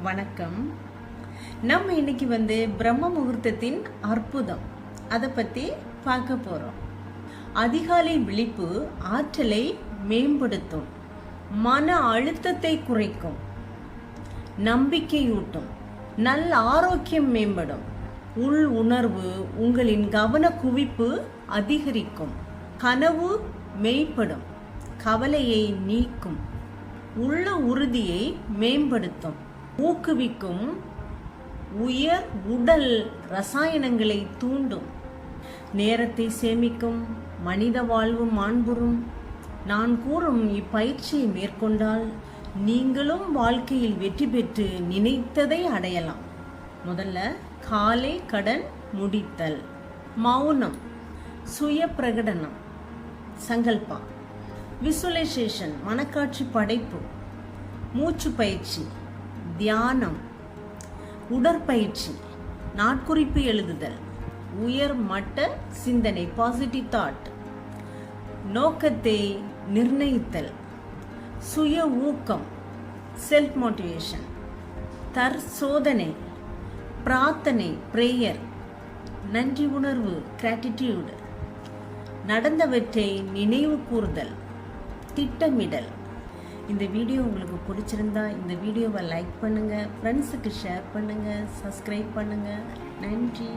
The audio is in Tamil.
வணக்கம். நம்ம இன்னைக்கு பிரம்ம முகூர்த்தத்தின் அற்புதம் அதை பற்றி பார்க்க போகிறோம். அதிகாலை விழிப்பு ஆற்றலை மேம்படுத்தும், மன அழுத்தத்தை குறைக்கும், நம்பிக்கையூட்டும், நல்ல ஆரோக்கியம் மேம்படும், உள் உணர்வு உங்களின் கவன குவிப்பு அதிகரிக்கும், கனவு மெய்ப்படும், கவலையை நீக்கும், உள்ள உறுதியை மேம்படுத்தும், ஊக்குவிக்கும், உயர் உடல் ரசாயனங்களை தூண்டும், நேரத்தை சேமிக்கும், மனித வாழ்வு மாண்புறும். நான் கூறும் இப்பயிற்சியை மேற்கொண்டால் நீங்களும் வாழ்க்கையில் வெற்றி பெற்று நினைத்ததை அடையலாம். முதல்ல காலை கடன் முடித்தல், மௌனம், சுய பிரகடனம், சங்கல்பா, விசுவலைசேஷன், மனக்காட்சி படைப்பு, மூச்சு பயிற்சி, தியானம், உடற்பயிற்சி, நாட்குறிப்பு எழுதுதல், உயர் மட்ட சிந்தனை, பாசிட்டிவ் தாட், நோக்கத்தை நிர்ணயித்தல், சுய ஊக்கம், செல்ஃப் மோட்டிவேஷன், தற்சோதனை, பிரார்த்தனை, பிரேயர், நன்றி உணர்வு, கிராட்டிடியூட், நடந்தவற்றை நினைவு கூறுதல், திட்டமிடல். இந்த வீடியோ உங்களுக்கு பிடிச்சிருந்தா இந்த வீடியோவை லைக் பண்ணுங்க, ஃப்ரெண்ட்ஸுக்கு ஷேர் பண்ணுங்க, சப்ஸ்கிரைப் பண்ணுங்க. நன்றி.